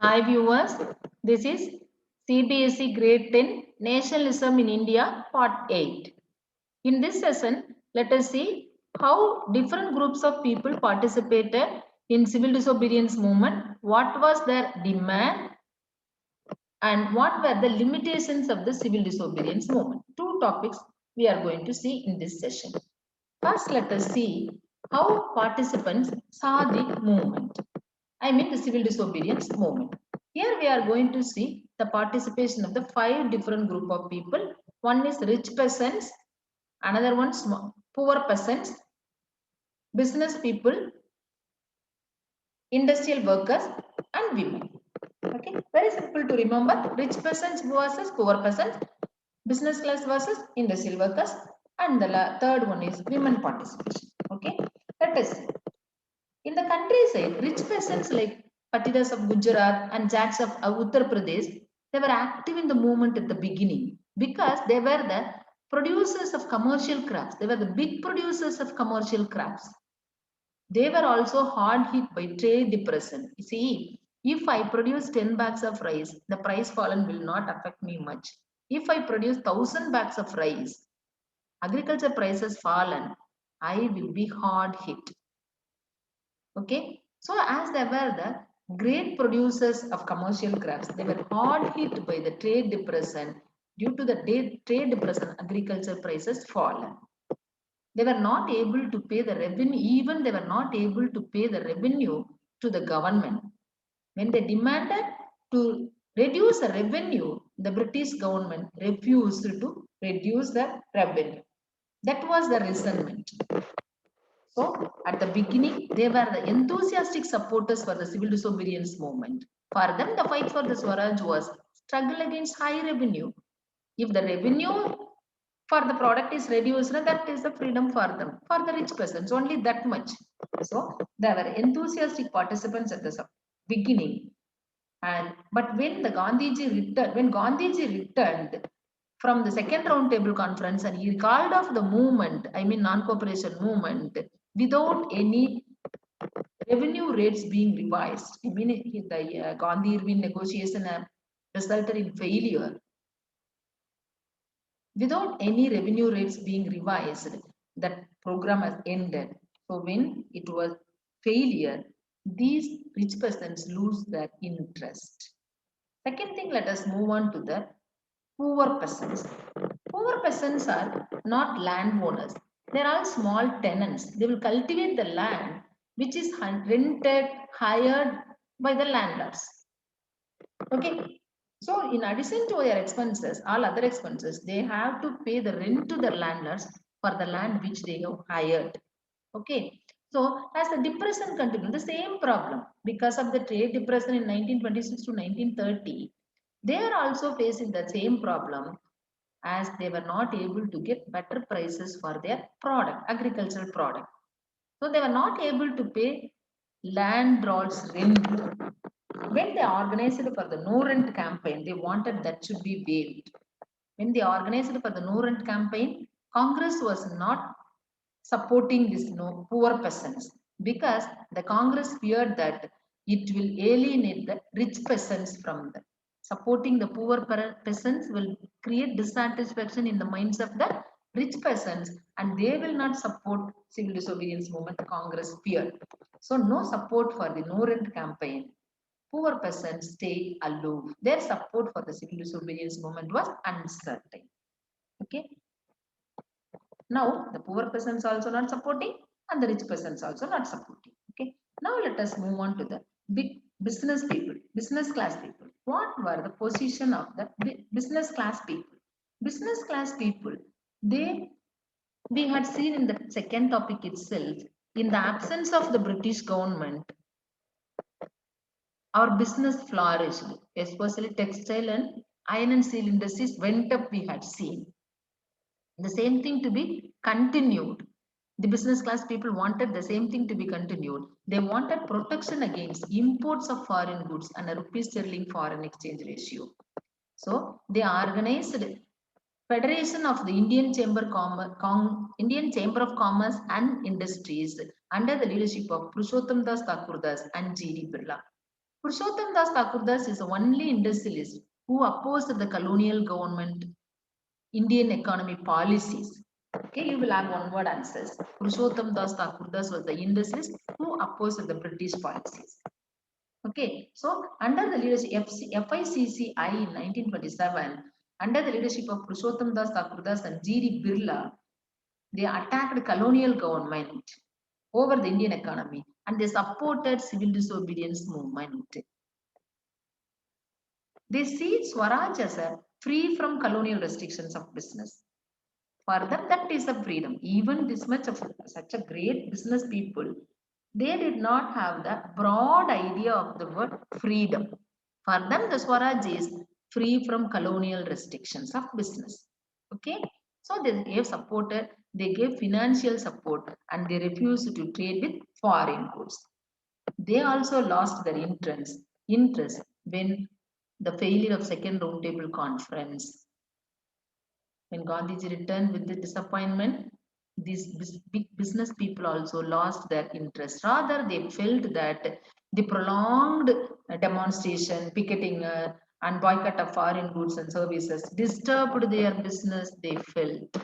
Hi viewers, this is CBSE Grade 10 Nationalism in India Part 8. In this session, let us see how different groups of people participated in civil disobedience movement, what was their demand and what were the limitations of the civil disobedience movement. Two topics we are going to see in this session. First, let us see how participants saw the movement. I mean the civil disobedience movement. Here we are going to see the participation of the 5 different group of people. One is rich peasants, another one poor peasants, business people, industrial workers and women. Okay, very simple to remember. Rich peasants versus poor peasants, business class versus industrial workers, and the third one is women participation. Okay, let us see. In the countryside, rich peasants like Patidas of Gujarat and Jats of Uttar Pradesh, they were active in the movement at the beginning because they were the producers of commercial crops. They were the big producers of commercial crops. They were also hard hit by trade depression. You see, if I produce 10 bags of rice, the price fallen will not affect me much. If I produce 1000 bags of rice, agriculture prices fallen, I will be hard hit. Okay, so as they were the great producers of commercial crops, they were hard hit by the trade depression. Due to the trade depression, agriculture prices fallen. They were not able to pay the revenue, even they were not able to pay the revenue to the government. When they demanded to reduce the revenue, the British government refused to reduce the revenue. That was the resentment. So, at the beginning, they were the enthusiastic supporters for the civil disobedience movement. For them, the fight for the Swaraj was struggle against high revenue. If the revenue for the product is reduced, that is the freedom for them. For the rich persons, only that much. So, they were enthusiastic participants at the beginning. But when Gandhiji returned from the second roundtable conference and he called off the movement, I mean non-cooperation movement, without any revenue rates being revised. I mean, the Gandhi-Irwin negotiation resulted in failure. Without any revenue rates being revised, that program has ended. So when it was failure, these rich persons lose their interest. Second thing, let us move on to the poor peasants. Poor peasants are not landowners. They are all small tenants. They will cultivate the land which is rented, hired by the landlords. Okay. So in addition to their expenses, all other expenses, they have to pay the rent to the landlords for the land which they have hired. Okay. So as the depression continued, the same problem because of the trade depression in 1926 to 1930, they are also facing the same problem as they were not able to get better prices for their product, agricultural product. So they were not able to pay landlords rent. When they organized for the no rent campaign, they wanted that should be waived. When they organized for the no rent campaign, Congress was not supporting this poor peasants because the Congress feared that it will alienate the rich peasants from them. Supporting the poor peasants will create dissatisfaction in the minds of the rich peasants and they will not support civil disobedience movement, Congress feared. So no support for the no rent campaign. Poor peasants stayed aloof. Their support for the civil disobedience movement was uncertain. Okay. Now the poor peasants also not supporting and the rich peasants also not supporting. Okay. Now let us move on to the big business people, business class people. What were the position of the business class people? Business class people, they we had seen in the second topic itself, in the absence of the British government, our business flourished, especially textile and iron and steel industries went up, we had seen. The same thing to be continued. The business class people wanted the same thing to be continued. They wanted protection against imports of foreign goods and a rupee sterling foreign exchange ratio. So they organized Federation of the Indian Chamber of Commerce and Industries under the leadership of Purushottam Das Thakurdas and G.D. Birla. Purushottam Das Thakurdas is the only industrialist who opposed the colonial government Indian economy policies. Okay, you will have one word answers. Purushottam Das Thakurdas was the industrialist who opposed the British policies. Okay, so under the leadership FICCI in 1927, under the leadership of Purushottam Das Thakurdas and G.D. Birla, they attacked colonial government over the Indian economy and they supported civil disobedience movement. They see Swaraj as a free from colonial restrictions of business. For them, that is a freedom. Even this much of such a great business people, they did not have the broad idea of the word freedom. For them, the Swaraj is free from colonial restrictions of business. Okay, so they gave supported, they gave financial support, and they refused to trade with foreign goods. They also lost their interest when the failure of Second Roundtable Conference. When Gandhiji returned with the disappointment, these big business people also lost their interest. Rather, they felt that the prolonged demonstration, picketing, and boycott of foreign goods and services disturbed their business, they felt.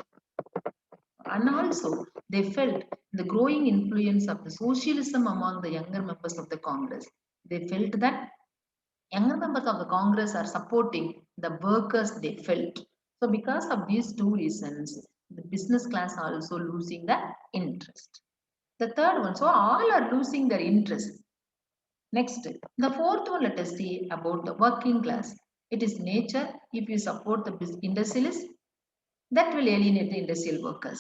And also, they felt the growing influence of the socialism among the younger members of the Congress. They felt that younger members of the Congress are supporting the workers, they felt. So because of these two reasons, the business class are also losing the interest. The third one, so all are losing their interest. Next, the fourth one, let us see about the working class. It is nature. If you support the industrialists, that will alienate the industrial workers.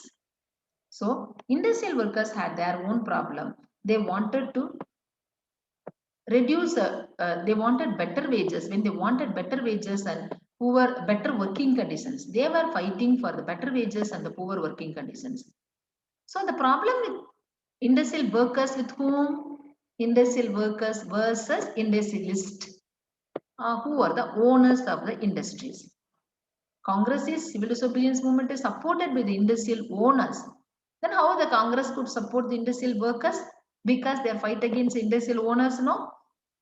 So industrial workers had their own problem. They wanted to reduce they wanted better wages. When they wanted better wages and poor better working conditions, they were fighting for the better wages and the poor working conditions. So the problem with industrial workers, with whom? Industrial workers versus industrialists, who are the owners of the industries. Congress's civil disobedience movement is supported by the industrial owners. Then how the Congress could support the industrial workers? Because they fight against the industrial owners, no?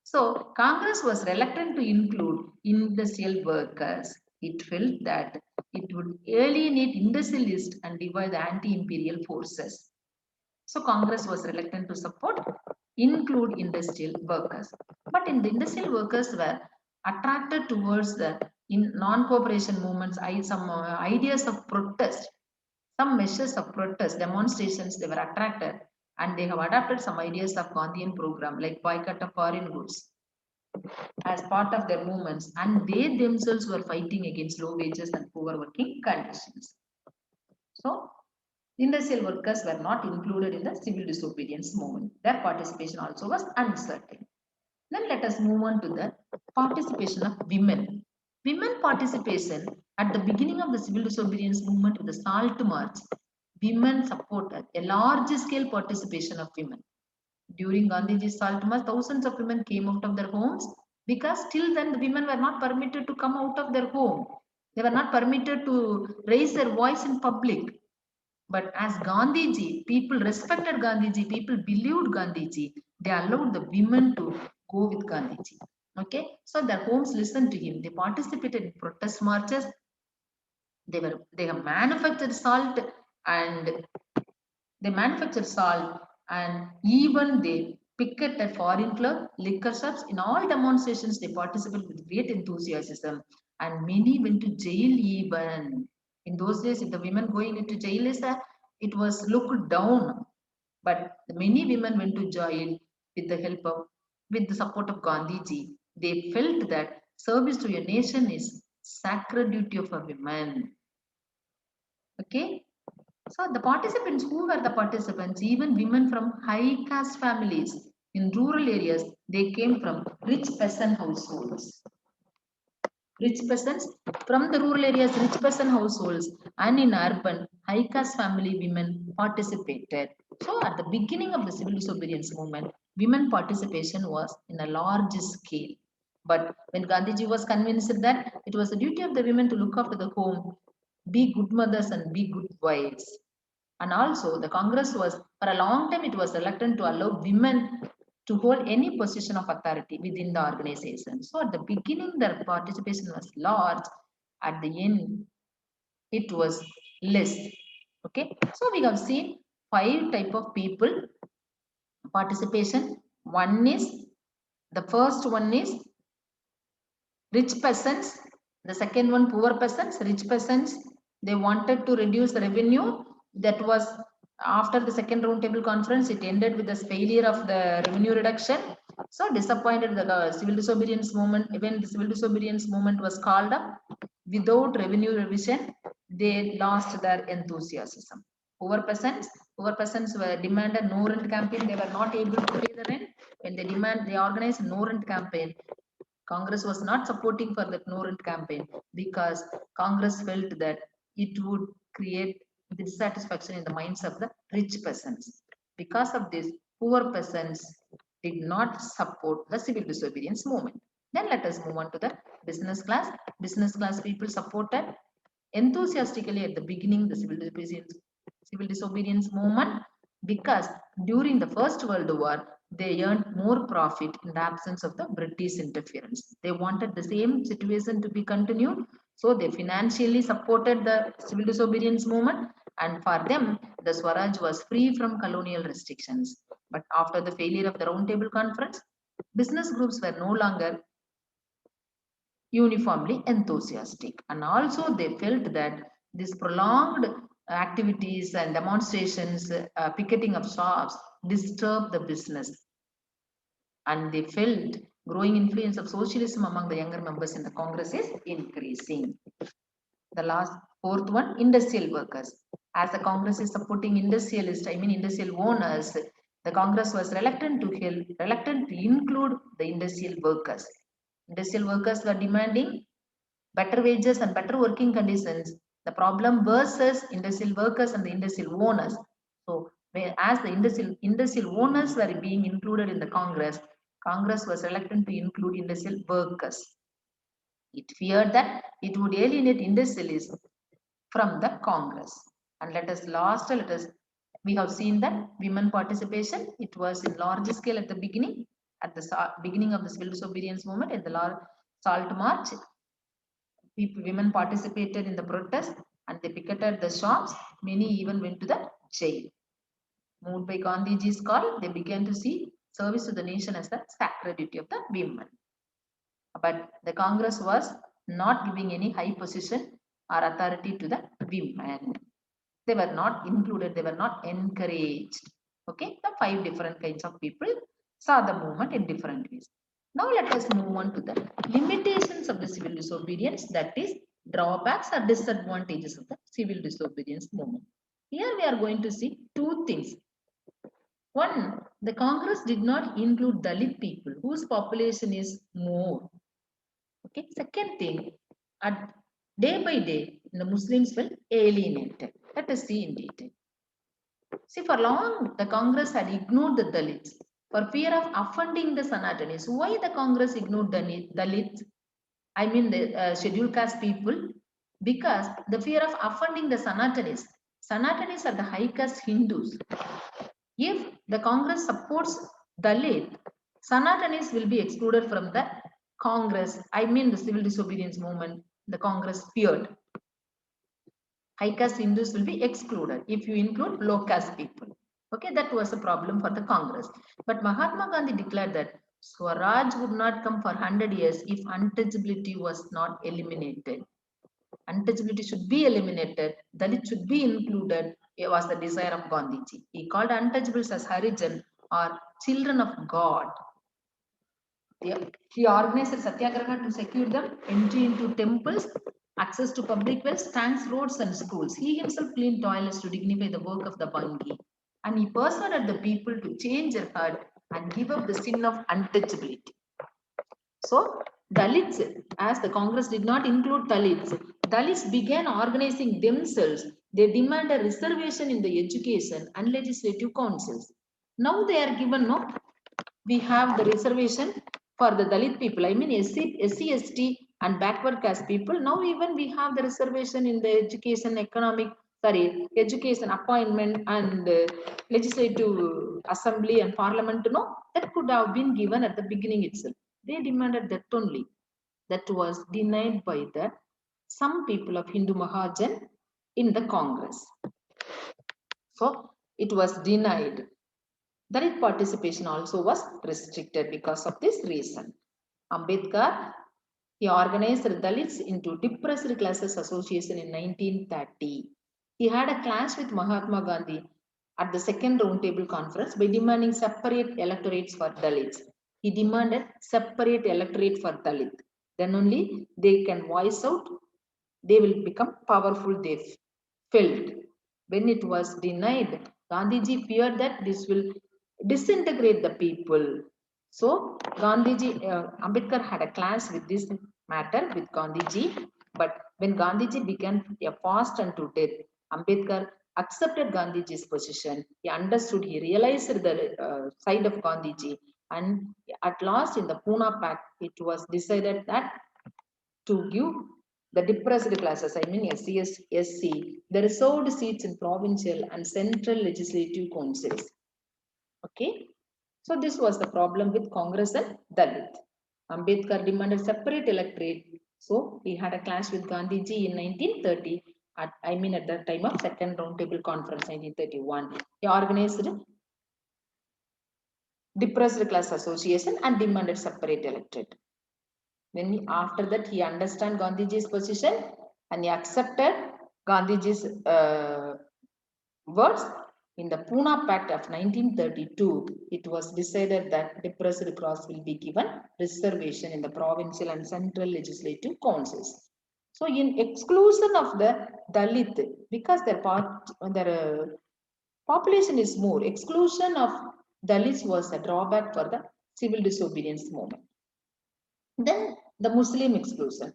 So Congress was reluctant to include industrial workers. It felt that it would alienate industrialists and divide the anti-imperial forces. So Congress was reluctant to include industrial workers. But in the industrial workers were attracted towards the in non-cooperation movements, some ideas of protest, some measures of protest, demonstrations, they were attracted and they have adopted some ideas of Gandhian program like boycott of foreign goods as part of their movements, and they themselves were fighting against low wages and poor working conditions. So industrial workers were not included in the civil disobedience movement. Their participation also was uncertain. Then let us move on to the participation of women. Women participation at the beginning of the civil disobedience movement with the Salt March, women supported a large scale participation of women. During Gandhiji's Salt March, thousands of women came out of their homes because till then the women were not permitted to come out of their home. They were not permitted to raise their voice in public. But as Gandhiji, people respected Gandhiji, people believed Gandhiji, they allowed the women to go with Gandhiji. Okay, so their homes listened to him. They participated in protest marches. They have manufactured salt and even they picketed foreign club, liquor shops. In all demonstrations, they participated with great enthusiasm, and many went to jail even. In those days, if the women going into jail it was looked down. But many women went to jail with the support of Gandhiji. They felt that service to your nation is sacred duty of a woman. Okay. So the participants, who were the participants? Even women from high caste families in rural areas, they came from rich peasant households. Rich peasants from the rural areas, rich peasant households, and in urban high caste family women participated. So at the beginning of the civil disobedience movement, women participation was in a large scale. But when Gandhiji was convinced that it was the duty of the women to look after the home, be good mothers and be good wives. And also the Congress was, for a long time, it was reluctant to allow women to hold any position of authority within the organization. So at the beginning, their participation was large. At the end, it was less. Okay, so we have seen 5 type of people participation. One is, the first one is rich peasants. The second one, poor peasants. Rich peasants, they wanted to reduce the revenue. That was after the second roundtable conference. It ended with the failure of the revenue reduction. So disappointed the civil disobedience movement. When the civil disobedience movement was called up, without revenue revision, they lost their enthusiasm. Poor peasants were demanded no rent campaign. They were not able to pay the rent. When they organized no rent campaign, Congress was not supporting for the no rent campaign because Congress felt that it would create dissatisfaction in the minds of the rich peasants. Because of this, poor peasants did not support the civil disobedience movement. Then let us move on to the business class. Business class people supported enthusiastically at the beginning the civil disobedience movement because during the First World War, they earned more profit in the absence of the British interference. They wanted the same situation to be continued, so they financially supported the civil disobedience movement, and for them, the Swaraj was free from colonial restrictions. But after the failure of the Roundtable Conference, business groups were no longer uniformly enthusiastic, and also they felt that this prolonged activities and demonstrations, picketing of shops disturb the business, and they felt growing influence of socialism among the younger members in the Congress is increasing. The last fourth one, industrial workers. As the Congress is supporting industrialists, I mean industrial owners, the Congress was reluctant to include the industrial workers. Industrial workers were demanding better wages and better working conditions. The problem versus industrial workers and the industrial owners. So as the industrial owners were being included in the Congress, Congress was reluctant to include industrial workers. It feared that it would alienate industrialists from the Congress. And we have seen that women participation, it was in large scale at the beginning of the civil disobedience movement. In the Salt March, women participated in the protest and they picketed the shops. Many even went to the jail. Moved by Gandhiji's call, they began to see service to the nation as the sacred duty of the women. But the Congress was not giving any high position or authority to the women. They were not included, they were not encouraged. Okay, the 5 different kinds of people saw the movement in different ways. Now let us move on to the limitations of the civil disobedience, that is drawbacks or disadvantages of the civil disobedience movement. Here we are going to see 2 things. One, the Congress did not include Dalit people whose population is more. Okay. Second thing, day by day, the Muslims will alienated. Let us see in detail. See, for long, the Congress had ignored the Dalits for fear of offending the Sanatanis. Why the Congress ignored the Dalits? I mean the scheduled caste people, because the fear of offending the Sanatanis. Sanatanis are the high caste Hindus. If the Congress supports Dalit, Sanatanis will be excluded from the Congress. I mean the civil disobedience movement. The Congress feared high caste Hindus will be excluded if you include low caste people. Okay, that was a problem for the Congress. But Mahatma Gandhi declared that Swaraj would not come for 100 years if untouchability was not eliminated. Untouchability should be eliminated, Dalit should be included. It was the desire of Gandhiji. He called untouchables as Harijan or children of God. He organized a satyagraha to secure them entry into temples, access to public wells, tanks, roads, and schools. He himself cleaned toilets to dignify the work of the Bangi. And he persuaded the people to change their heart and give up the sin of untouchability. So, Dalits, as the Congress did not include Dalits began organizing themselves. They demand a reservation in the education and legislative councils. Now they are given, no, we have the reservation for the Dalit people, I mean SC, ST and backward caste people. Now even we have the reservation in the education, economic, education appointment and legislative assembly and parliament, no, that could have been given at the beginning itself. They demanded that only. That was denied by the some people of Hindu Mahajan in the Congress. So it was denied. Dalit participation also was restricted because of this reason. Ambedkar, he organized Dalits into Depressed Classes Association in 1930. He had a clash with Mahatma Gandhi at the second roundtable conference by demanding separate electorates for Dalits. He demanded separate electorate for Dalit. Then only they can voice out, they will become powerful, they felt. When it was denied, Gandhiji feared that this will disintegrate the people. So Ambedkar had a clash with this matter with Gandhiji, but when Gandhiji began a fast unto death, Ambedkar accepted Gandhiji's position. He understood, he realized the side of Gandhiji, and at last in the Pune Pact, it was decided that to give the depressed classes, I mean SC, the reserved seats in provincial and central legislative councils. Okay, so this was the problem with Congress and Dalit. Ambedkar demanded separate electorate, so he had a clash with Gandhiji in 1930. At the time of Second Roundtable Conference, 1931, he organized Depressed Class Association and demanded separate electorate. Then after that, he understand Gandhiji's position and he accepted Gandhiji's words. In the Pune Pact of 1932, it was decided that depressed class will be given reservation in the provincial and central legislative councils. So, in exclusion of the Dalit, because their population is more, exclusion of Dalits was a drawback for the civil disobedience movement. Then the Muslim exclusion.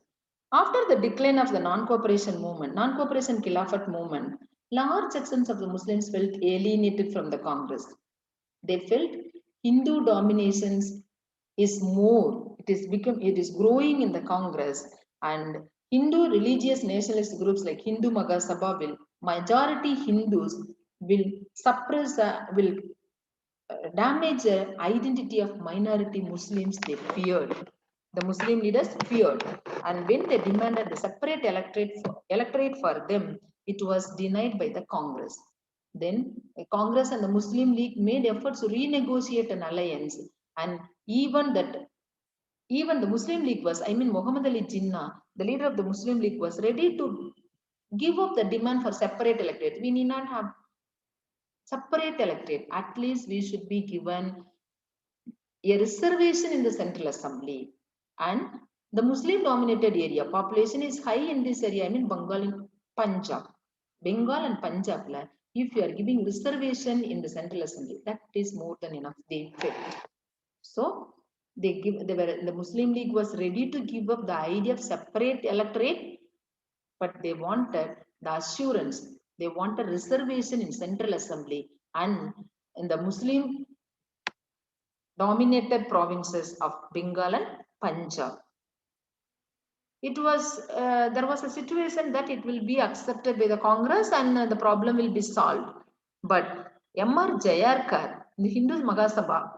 After the decline of the non-cooperation movement, non-cooperation Khilafat movement, large sections of the Muslims felt alienated from the Congress. They felt Hindu dominations is more, it is growing in the Congress, and Hindu religious nationalist groups like Hindu Mahasabha will, majority Hindus will suppress, will damage the identity of minority Muslims, they feared. The Muslim leaders feared, and when they demanded the separate electorate for them, it was denied by the Congress. Then Congress and the Muslim League made efforts to renegotiate an alliance, and even the Muslim League was, Muhammad Ali Jinnah, the leader of the Muslim League, was ready to give up the demand for separate electorate. We need not have separate electorate. At least we should be given a reservation in the Central Assembly. And the Muslim dominated area, population is high in this area, Bengal and Punjab. Bengal and Punjab, if you are giving reservation in the Central Assembly, that is more than enough, they felt. So the Muslim League was ready to give up the idea of separate electorate, but they wanted the assurance, they wanted reservation in Central Assembly and in the Muslim dominated provinces of Bengal and Punjab. It was, there was a situation that it will be accepted by the Congress and the problem will be solved. But M.R. Jayarkar, the Hindu Mahasabha,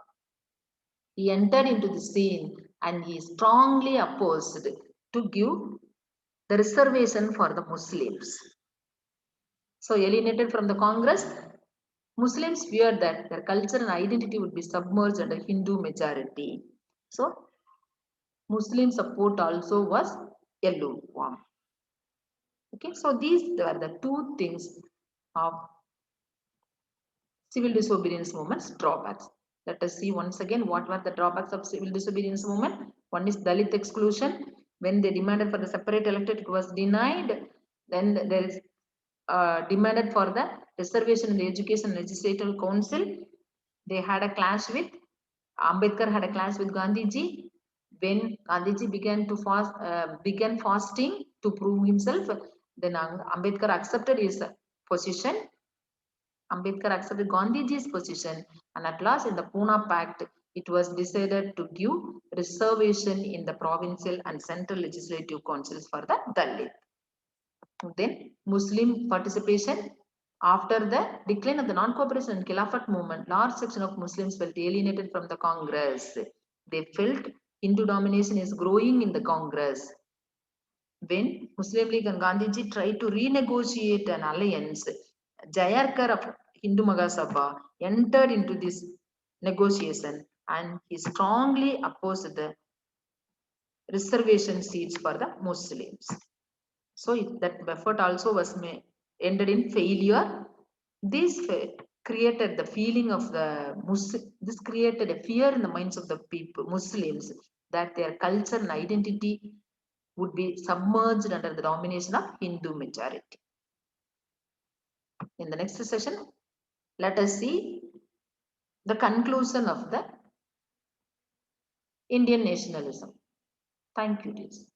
he entered into the scene and he strongly opposed to give the reservation for the Muslims. So alienated from the Congress, Muslims feared that their culture and identity would be submerged under Hindu majority. So Muslim support also was lukewarm. Okay, so these were the two things of civil disobedience movement's drawbacks. Let us see once again what were the drawbacks of civil disobedience movement. One is Dalit exclusion. When they demanded for the separate electorate, it was denied. Then there is demanded for the reservation in the Education Legislative Council. They had a clash with Ambedkar had a clash with Gandhiji. When Gandhiji began fasting to prove himself, then Ambedkar accepted his position. Ambedkar accepted Gandhiji's position, and at last in the Pune Pact, it was decided to give reservation in the provincial and central legislative councils for the Dalit. Then Muslim participation. After the decline of the non-cooperation and Khilafat movement, large section of Muslims felt alienated from the Congress. They felt Hindu domination is growing in the Congress. When Muslim League and Gandhiji tried to renegotiate an alliance, Jayarkar of Hindu Mahasabha entered into this negotiation and he strongly opposed the reservation seats for the Muslims. So that effort also was ended in failure. This created the feeling of the Muslim. This created a fear in the minds of the people, Muslims, that their culture and identity would be submerged under the domination of Hindu majority. In the next session, let us see the conclusion of the Indian nationalism. Thank you, dears.